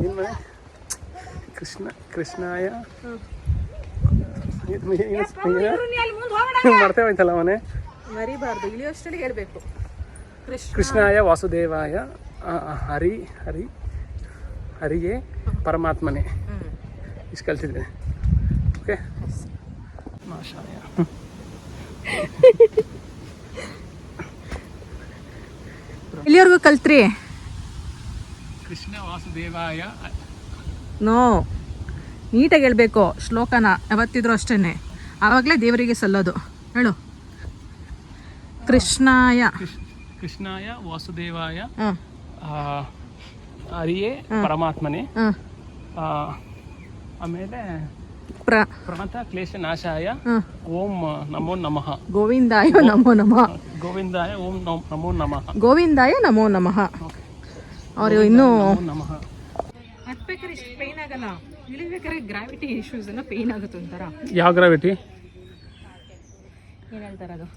ನಿಮ್ಮ ಮನೆ ಕೃಷ್ಣಾಯ ಮರ್ತೇ ಹೋಯ್ತಲ್ಲ ಮನೆ, ಮರಿಬಾರ್ದು. ಇಳಿಯೋಷ್ಟರಲ್ಲಿ ಹೇಳಬೇಕು. ಕೃಷ್ಣಾಯ ವಾಸುದೇವಾಯ ಹರಿಯೇ ಪರಮಾತ್ಮನೇ. ಇಷ್ಟು ಕಲ್ತಿದ್ದೇನೆ. ಓಕೆ, ಇಲ್ಲಿವರೆಗೂ ಕಲ್ತ್ರಿ? ಕೃಷ್ಣ ವಾಸುದೇವಾಯ. ನೋ, ನೀಟಾಗಿ ಹೇಳ್ಬೇಕು ಶ್ಲೋಕನ, ಯಾವತ್ತಿದ್ರು ಅಷ್ಟೇ. ಆವಾಗಲೇ ದೇವರಿಗೆ ಸಲ್ಲೋದು. ಹೇಳು. ಕೃಷ್ಣಾಯ ಕೃಷ್ಣಾಯ ವಾಸುದೇವಾಯ ಹರಿಯೇ ಪರಮಾತ್ಮನೇ, ಆಮೇಲೆ ಪ್ರಣತ ಕ್ಲೇಶ ನಾಶಾಯ ಓಂ ನಮೋ ನಮಃ. ಗೋವಿಂದಾಯ ನಮೋ ನಮಃ. ಗೋವಿಂದಾಯ ಓಂ ನಮೋ ನಮಃ. ಗೋವಿಂದಾಯ ನಮೋ ನಮಃ. ಅವರು ಇನ್ನೂ ನಮಃ. ಹತ್ಬೇಕಾದ್ರೆ ಇಷ್ಟು ಪೇನ್ ಆಗಲ್ಲ, ಇಳಿಬೇಕಾದ್ರೆ ಗ್ರಾವಿಟಿ ಇಶ್ಯೂಸ್ ಎಲ್ಲ ಪೇನ್ ಆಗುತ್ತೆ ಒಂಥರ. ಯಾವ ಗ್ರಾವಿಟಿ? ಏನು ಹೇಳ್ತಾರೆ ಅದು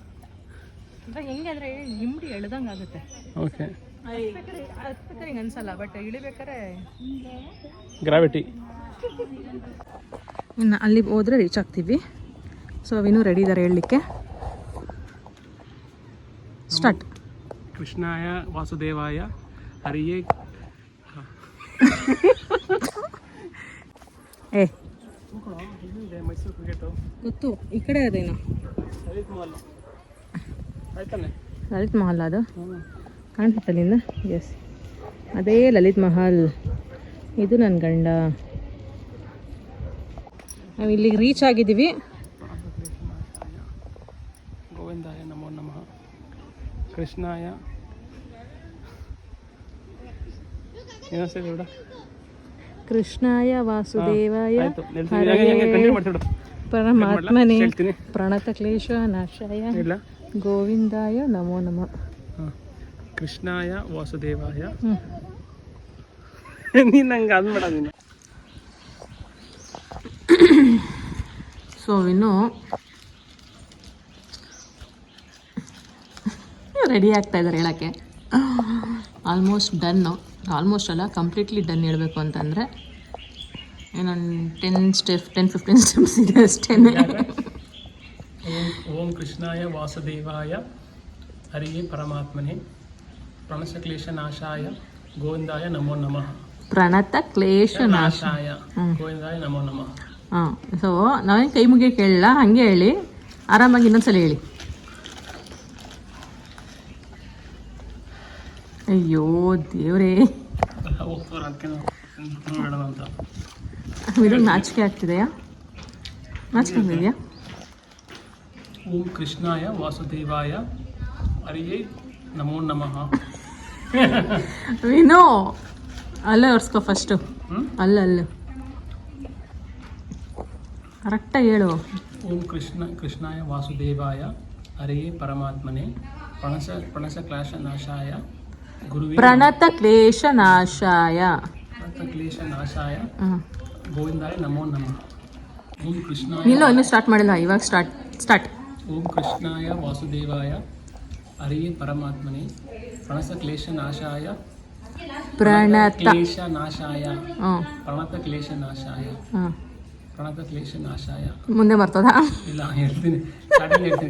ಅಂದರೆ ಹೆಂಗೆ ಅಂದರೆ ನಿಮ್ಡಿ ಎಳ್ದಂಗೆ ಆಗುತ್ತೆ. ಓಕೆ. ಹತ್ಬೇಕಾದ್ರೆ ಹಿಂಗೆ ಅನ್ಸಲ್ಲ, ಬಟ್ ಇಳಿಬೇಕಾದ್ರೆ ಗ್ರಾವಿಟಿ. ಇನ್ನು ಅಲ್ಲಿ ಹೋದರೆ ರೀಚ್ ಆಗ್ತೀವಿ. ಸೊ ಅವಿನ್ನೂ ರೆಡಿ ಇದ್ದಾರೆ ಹೇಳಲಿಕ್ಕೆ. ಸ್ಟಾರ್ಟ್. ಕೃಷ್ಣಾಯ ವಾಸುದೇವಾಯ ಹರಿಯೇ. ಏ ಮೈಸೂರು ಕ್ರಿಕೆಟು ಗೊತ್ತು, ಈ ಕಡೆ ಅದೇನು ಲಲಿತ್ ಮಹಲ್ ಆಯ್ತಾನೆ. ಲಲಿತ್ ಮಹಲ್ ಅದು ಕಾಣ್ಸುತ್ತೆ ಅಲ್ಲಿಂದ. ಎಸ್, ಅದೇ ಲಲಿತ್ ಮಹಲ್. ಇದು ನನ್ನ ಗಂಡ. ನಾವು ಇಲ್ಲಿಗೆ ರೀಚ್ ಆಗಿದ್ದೀವಿ. ಗೋವಿಂದಾಯ ನಮೋ ನಮಃ. ಕೃಷ್ಣಾಯ ಏನಿಸ್ತಾ ಕೃಷ್ಣಾಯ ವಾಸುದೇವಾಯ ಮಾಡ್ತಿಬಿಡು. ಪರಮಾತ್ಮನೇ ಹೇಳ್ತೀನಿ. ಪ್ರಣತ ಕ್ಲೇಶ ನಾಶಾಯ ಇಲ್ಲ, ಗೋವಿಂದಾಯ ನಮೋ ನಮಃ. ಕೃಷ್ಣಾಯ ವಾಸುದೇವಾಯ. ನೀನು ನಂಗೆ ಅದು ಮಾಡ. ನೀನು ಸೊ ಇನ್ನು ರೆಡಿ ಆಗ್ತಾ ಇದ್ದಾರೆ ಹೇಳೋಕ್ಕೆ. ಆಲ್ಮೋಸ್ಟ್ ಡನ್ನು. ಆಲ್ಮೋಸ್ಟ್ ಅಲ್ಲ, ಕಂಪ್ಲೀಟ್ಲಿ ಡನ್ ಹೇಳಬೇಕು ಅಂತಂದರೆ ಇನ್ನೊಂದು 10-15 ಸ್ಟೆಪ್ಸ್ ಇದೆ ಅಷ್ಟೇ. ಓಂ ಕೃಷ್ಣಾಯ ವಾಸುದೇವಾಯ ಹರಿಯೇ ಪರಮಾತ್ಮನೇ ಪ್ರಣತ ಕ್ಲೇಶ ನಾಶಾಯ ಗೋವಿಂದಾಯ ನಮೋ ನಮಃ. ಪ್ರಣತ ಕ್ಲೇಶ ನಾಶಾಯ ಗೋವಿಂದಾಯ ನಮೋ ನಮಃ. ಹಾಂ. ಸೊ ನಾವೇನು ಕೈ ಮುಗಿಯೋ ಕೇಳಿಲ್ಲ, ಹಾಗೆ ಹೇಳಿ ಆರಾಮಾಗಿ ಇನ್ನೊಂದ್ಸಲ ಹೇಳಿ. ಅಯ್ಯೋ ದೇವ್ರೇ, ಇದು ನಾಚಿಕೆ ಆಗ್ತಿದೆಯಾ? ನಾಚಿಕೆ ಆಗ್ತಿದೆಯಾ? ಓಂ ಕೃಷ್ಣಾಯ ವಾಸುದೇವಾಯ ಹರಿಯೇ ನಮೋ ನಮಃ. ವಿನೋ ಅಲ್ಲೇ ಒರೆಸ್ಕೋ ಫಸ್ಟು. ಅಲ್ಲ ಕರೆಕ್ಟಾಗಿ ಹೇಳು. ಓಂ ಕೃಷ್ಣಾಯ ವಾಸುದೇವಾಯ ಹರಿಯೇ ಪರಮಾತ್ಮನೇ ಪ್ರಣತ ಕ್ಲೇಶ ನಾಶಾಯ ಗುರುವೇ. ಪ್ರಣತ ಕ್ಲೇಶ ನಾಶಾಯ ಗೋವಿಂದಾಯ ನಮೋ ನಮಃ. ಓಂ ಕೃಷ್ಣಾಯ. ಇನ್ನೂ ಸ್ಟಾರ್ಟ್ ಮಾಡಿಲ್ಲ, ಇವಾಗ ಸ್ಟಾರ್ಟ್. ಓಂ ಕೃಷ್ಣಾಯ ವಾಸುದೇವಾಯ ಹರಿಯೇ ಪರಮಾತ್ಮನೇ ಪ್ರಣತ ಕ್ಲೇಶ ನಾಶಾಯ ಪ್ರಣತ ಕ್ಲೇಶ ನಾಶಾಯ. ಮುಂದೆ ಬರ್ತದ? ಇಲ್ಲ, ಹೇಳ್ತೀನಿ.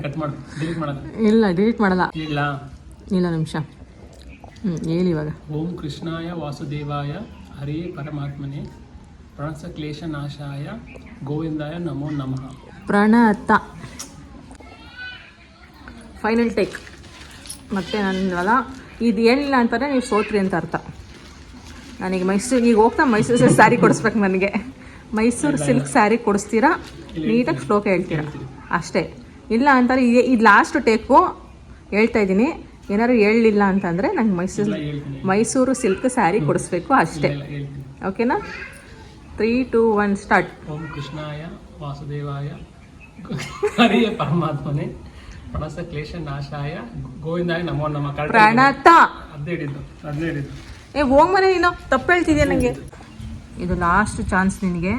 ಕಟ್ ಮಾಡು, ಡಿಲೀಟ್ ಮಾಡೋದು. ಇಲ್ಲ, ಡಿಲೀಟ್ ಮಾಡಲ್ಲ. ಇಲ್ಲ ನಿಮಿಷ. ಹೇಳಿ ಇವಾಗ. ಓಂ ಕೃಷ್ಣಾಯ ವಾಸುದೇವಾಯ ಹರಿಯೇ ಪರಮಾತ್ಮನೇ ಪ್ರಣತ ಕ್ಲೇಶ ನಾಶಾಯ ಗೋವಿಂದಾಯ ನಮೋ ನಮಃ. ಪ್ರಣತ. Final take. ಮತ್ತೆ ನನ್ನಲ್ಲ, ಇದು ಏನಿಲ್ಲ ಅಂತಾರೆ ನೀವು ಸೋತ್ರಿ ಅಂತ ಅರ್ಥ. ನನಗೆ ಈಗ ಹೋಗ್ತಾ ಮೈಸೂರು ಸ್ಯಾರಿ ಕೊಡಿಸ್ಬೇಕು. ನನಗೆ ಮೈಸೂರು ಸಿಲ್ಕ್ ಸ್ಯಾರಿ ಕೊಡಿಸ್ತೀರಾ, ನೀಟಾಗಿ ಶ್ಲೋಕ ಹೇಳ್ತೀರಾ ಅಷ್ಟೇ. ಇಲ್ಲ ಅಂತಾರೆ ಇದು ಲಾಸ್ಟ್ ಟೇಕು ಹೇಳ್ತಾ ಇದ್ದೀನಿ. ಏನಾದ್ರು ಹೇಳಲಿಲ್ಲ ಅಂತಂದರೆ ನಂಗೆ ಮೈಸೂರು ಸಿಲ್ಕ್ ಸ್ಯಾರಿ ಕೊಡಿಸ್ಬೇಕು ಅಷ್ಟೇ. ಓಕೆನಾ? 3, 2, 1 ಸ್ಟಾರ್ಟ್. ಓಂ ಕೃಷ್ಣಾಯ ವಾಸುದೇವಾಯ ಹರಿಯೇ ಪರಮಾತ್ಮನೇ ಪ್ರಣತ ಕ್ಲೇಶ ನಾಶಾಯ ಗೋವಿಂದಾಯ ನಮೋ ನಮಃ. ಪ್ರಣತ. ಅದೇ ಹೇಳಿದ್ದು. ಹೋಗ್ಮನೆ, ನೀನು ತಪ್ಪು ಹೇಳ್ತಿದ್ಯಾ ನನಗೆ. ಇದು ಲಾಸ್ಟ್ ಚಾನ್ಸ್ ನಿನಗೆ.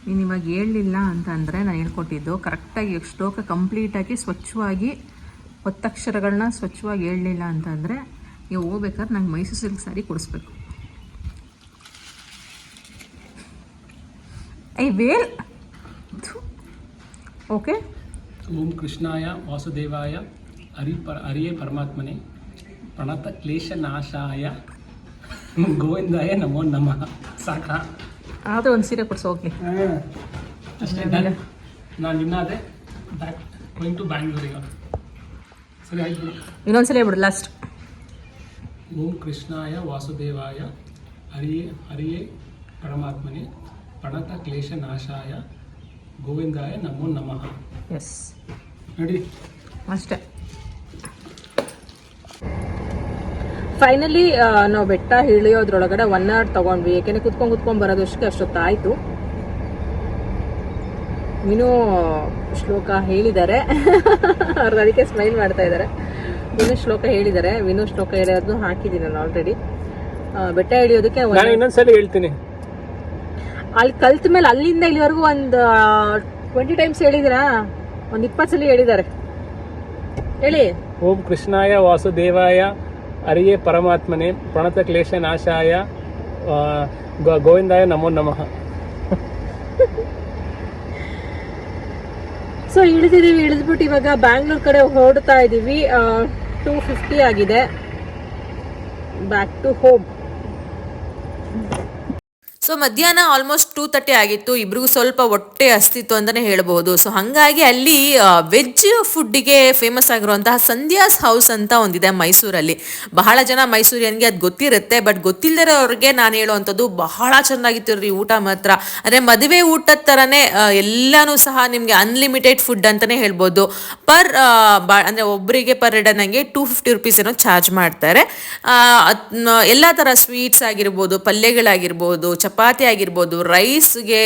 ನೀನು ಇವಾಗ ಹೇಳಲಿಲ್ಲ ಅಂತಂದರೆ ನಾನು ಹೇಳ್ಕೊಟ್ಟಿದ್ದು ಕರೆಕ್ಟಾಗಿ ಶ್ಲೋಕ ಕಂಪ್ಲೀಟಾಗಿ ಸ್ವಚ್ಛವಾಗಿ ಒತ್ತಕ್ಷರಗಳನ್ನ ಸ್ವಚ್ಛವಾಗಿ ಹೇಳಲಿಲ್ಲ ಅಂತಂದರೆ ನೀವು ಹೋಗ್ಬೇಕಾದ್ರೆ ನಂಗೆ ಮೈಸೂರು ಸಿಲ್ಕ್ ಸ್ಯಾರಿ ಕೊಡಿಸ್ಬೇಕು. ವೇಲ್. ಓಕೆ. ಓಂ ಕೃಷ್ಣಾಯ ವಾಸುದೇವಾಯ ಹರಿಯೇ ಪರಮಾತ್ಮನೇ ಪ್ರಣತ ಕ್ಲೇಶ ನಾಶಾಯ ಗೋವಿಂದಾಯ ನಮೋ ನಮಃ. ಸಾಕಾ? ಆದರೂ ಒಂದು ಸೀರೆ ಕೊಡಿಸು ಹೋಗ್ಲಿ ಅಷ್ಟೇ. ನಾನು ಇನ್ನದೇ ಗೋಯಿಂಗ್ ಟು ಬ್ಯಾಂಗ್ಳೂರಿಗೆ. ಸರಿ ಆಯ್ತು ಬಿಡು. ಇನ್ನೊಂದ್ಸಲ ಹೇಳ್ಬಿಡು ಲಾಸ್ಟ್. ಓಂ ಕೃಷ್ಣಾಯ ವಾಸುದೇವಾಯ ಹರಿಯೇ ಪರಮಾತ್ಮನೇ ಪ್ರಣತ ಕ್ಲೇಶ ನಾಶಾಯ ಗೋವಿಂದಾಯ ನಮೋ ನಮಃ. ಎಸ್, ನೋಡಿ ಅಷ್ಟೇ. ಫೈನಲಿ ನಾವು ಬೆಟ್ಟ ಇಳಿಯೋದ್ರೊಳಗಡೆ 1 hour ತಗೊಂಡ್ವಿ, ಯಾಕೆಂದ್ರೆ ಕುತ್ಕೊಂಡ್ ಬರೋದಷ್ಟಕ್ಕೆ ಅಷ್ಟೊತ್ತಾಯ್ತು. ಇನ್ನೂ ಶ್ಲೋಕ ಹೇಳಿದ್ದಾರೆ ಅವ್ರು ಅದಕ್ಕೆ ಸ್ಮೈಲ್ ಮಾಡ್ತಾ ಇದ್ದಾರೆ. ವಿನು ಶ್ಲೋಕ ಹೇಳಿದ್ದಾರೆ, ವಿನು ಶ್ಲೋಕ ಹೇಳೋದು ಹಾಕಿದ್ದೀನಿ ನಾನು ಆಲ್ರೆಡಿ. ಬೆಟ್ಟ ಇಳಿಯೋದಕ್ಕೆ ಇನ್ನೊಂದ್ಸಲ ಹೇಳ್ತೀನಿ. ಅಲ್ಲಿ ಕಲ್ತ ಮೇಲೆ ಅಲ್ಲಿಂದ ಇಲ್ಲಿವರೆಗೂ ಒಂದು 20 times ಹೇಳಿದಿರಾ, ಒಂದು 20 ಸಲ ಹೇಳಿದ್ದಾರೆ. ಹೇಳಿ. ಓಂ ಕೃಷ್ಣಾಯ ವಾಸುದೇವಾಯ ಹರಿಯೇ ಪರಮಾತ್ಮನೆ ಪ್ರಣತ ಕ್ಲೇಶ ನಾಶಾಯ ಗೋವಿಂದಾಯ ನಮೋ ನಮಃ. ಸೊ ಇಳಿದ್ಬಿಟ್ಟು ಇವಾಗ ಬ್ಯಾಂಗ್ಳೂರ್ ಕಡೆ ಹೊರಡ್ತಾ ಇದೀವಿ. 2:50 ಆಗಿದೆ. Back to home. ಸೊ ಮಧ್ಯಾಹ್ನ ಆಲ್ಮೋಸ್ಟ್ 2:30 ಆಗಿತ್ತು. ಇಬ್ರಿಗೂ ಸ್ವಲ್ಪ ಹೊಟ್ಟೆ ಹಸ್ತಿತ್ತು ಅಂತಲೇ ಹೇಳ್ಬೋದು. ಸೊ ಹಾಗಾಗಿ ಅಲ್ಲಿ ವೆಜ್ ಫುಡ್ಡಿಗೆ ಫೇಮಸ್ ಆಗಿರುವಂತಹ ಸಂಧ್ಯಾಸ್ ಹೌಸ್ ಅಂತ ಒಂದಿದೆ ಮೈಸೂರಲ್ಲಿ. ಬಹಳ ಜನ ಮೈಸೂರಿಯನ್ಗೆ ಅದು ಗೊತ್ತಿರುತ್ತೆ, ಬಟ್ ಗೊತ್ತಿಲ್ಲದವ್ರಿಗೆ ನಾನು ಹೇಳುವಂಥದ್ದು ಬಹಳ ಚೆನ್ನಾಗಿತ್ತು ರೀ ಊಟ ಮಾತ್ರ. ಅಂದರೆ ಮದುವೆ ಊಟದ ಥರನೇ ಎಲ್ಲನೂ ಸಹ ನಿಮಗೆ ಅನ್ಲಿಮಿಟೆಡ್ ಫುಡ್ ಅಂತಲೇ ಹೇಳ್ಬೋದು. ಅಂದರೆ ಒಬ್ಬರಿಗೆ ಪರ್ ಹೆಡ್ ನನಗೆ 250 rupees ಏನೋ ಚಾರ್ಜ್ ಮಾಡ್ತಾರೆ. ಎಲ್ಲ ಥರ ಸ್ವೀಟ್ಸ್ ಆಗಿರ್ಬೋದು, ಪಲ್ಯಗಳಾಗಿರ್ಬೋದು, ಚಪಾತಿ ಆಗಿರ್ಬೋದು, ರೈಸ್ಗೆ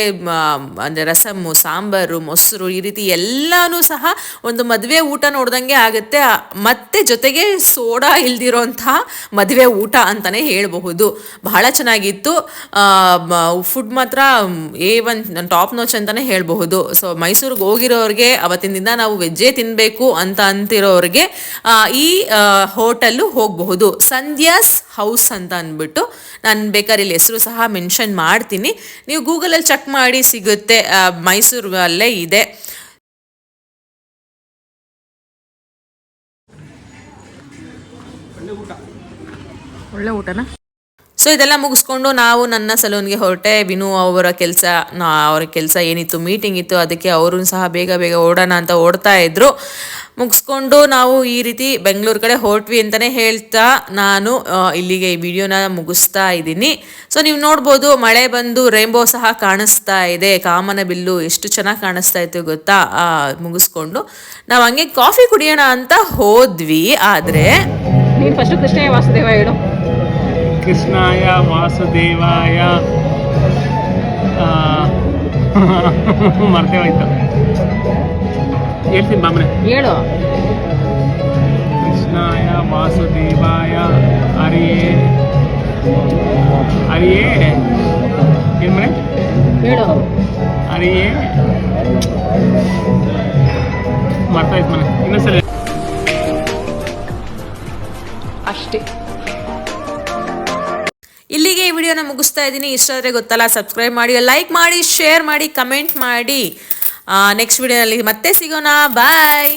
ಅಂದರೆ ರಸಮ್ಮು, ಸಾಂಬಾರು, ಮೊಸರು, ಈ ರೀತಿ ಎಲ್ಲನೂ ಸಹ ಒಂದು ಮದುವೆ ಊಟ ನೋಡ್ದಂಗೆ ಆಗುತ್ತೆ. ಮತ್ತೆ ಜೊತೆಗೆ ಸೋಡಾ ಇಲ್ದಿರೋಂತಹ ಮದುವೆ ಊಟ ಅಂತಲೇ ಹೇಳಬಹುದು. ಬಹಳ ಚೆನ್ನಾಗಿತ್ತು ಫುಡ್ ಮಾತ್ರ. A1 ಟಾಪ್ ನೋಚ್ ಅಂತಲೇ ಹೇಳಬಹುದು. ಸೊ ಮೈಸೂರಿಗೆ ಹೋಗಿರೋರಿಗೆ ಅವತ್ತಿನ ದಿನ ನಾವು ವೆಜ್ಜೇ ತಿನ್ನಬೇಕು ಅಂತ ಅಂತಿರೋರಿಗೆ ಈ ಹೋಟೆಲ್ಲು ಹೋಗಬಹುದು. ಸಂಧ್ಯಾಸ್ ಹೌಸ್ ಅಂತ ಅಂದ್ಬಿಟ್ಟು ನಾನು ಬೇಕಾದ್ರೆ ಇಲ್ಲಿ ಹೆಸರು ಸಹ ಮೆನ್ಷನ್ ಮಾಡ್ತೀನಿ, ನೀವು ಗೂಗಲಲ್ಲಿ ಚೆಕ್ ಮಾಡಿ ಸಿಗುತ್ತೆ. ಮೈಸೂರಲ್ಲೇ ಇದೆ. ಒಳ್ಳೆ ಊಟನಾ? ಸೊ ಇದೆಲ್ಲ ಮುಗಿಸ್ಕೊಂಡು ನಾವು ನನ್ನ ಸಲೂನ್ಗೆ ಹೊರಟೆ. ವಿನು ಅವ್ರ ಕೆಲಸ ಏನಿತ್ತು, ಮೀಟಿಂಗ್ ಇತ್ತು, ಅದಕ್ಕೆ ಅವರು ಸಹ ಬೇಗ ಓಡೋಣ ಅಂತ ಓಡ್ತಾ ಇದ್ರು. ಮುಗಿಸ್ಕೊಂಡು ನಾವು ಈ ರೀತಿ ಬೆಂಗಳೂರು ಕಡೆ ಹೊರಟ್ವಿ ಅಂತಲೇ ಹೇಳ್ತಾ ನಾನು ಇಲ್ಲಿಗೆ ಈ ವಿಡಿಯೋನ ಮುಗಿಸ್ತಾ ಇದ್ದೀನಿ. ಸೊ ನೀವು ನೋಡ್ಬೋದು, ಮಳೆ ಬಂದು ರೇನ್ಬೋ ಸಹ ಕಾಣಿಸ್ತಾ ಇದೆ. ಕಾಮನಬಿಲ್ಲು ಎಷ್ಟು ಚೆನ್ನಾಗಿ ಕಾಣಿಸ್ತಾ ಇತ್ತು ಗೊತ್ತಾ. ಮುಗಿಸ್ಕೊಂಡು ನಾವು ಹಂಗೆ ಕಾಫಿ ಕುಡಿಯೋಣ ಅಂತ ಹೋದ್ವಿ. ಆದರೆ ನೀನು ಫಸ್ಟ್ ಕೃಷ್ಣಯ್ಯ ವಾಸುದೇವ ಹೇಳು. ಕೃಷ್ಣಾಯ ವಾಸುದೇವಾಯ ಮರ್ತೇ ಹೋಯ್ತು, ಹೇಳ್ತೀನಿ ಬಾಮನೆ ಹೇಳು. ಕೃಷ್ಣಾಯ ವಾಸುದೇವಾಯ ಹರಿಯೇ ಏನು ಮನೆ ಹೇಳು. ಹರಿಯೇ ಮರ್ತಾಯ್ತು ಮನೆ, ಇನ್ನೊಂದ್ಸಲ ಅಷ್ಟೇ. ಇಲ್ಲಿಗೆ ಈ ವಿಡಿಯೋನ ಮುಗಿಸ್ತಾ ಇದ್ದೀನಿ. ಇಷ್ಟ ಆದರೆ ಗೊತ್ತಲ್ಲ, ಸಬ್ಸ್ಕ್ರೈಬ್ ಮಾಡಿ, ಲೈಕ್ ಮಾಡಿ, ಶೇರ್ ಮಾಡಿ, ಕಮೆಂಟ್ ಮಾಡಿ. ನೆಕ್ಸ್ಟ್ ವಿಡಿಯೋನಲ್ಲಿ ಮತ್ತೆ ಸಿಗೋಣ. ಬಾಯ್.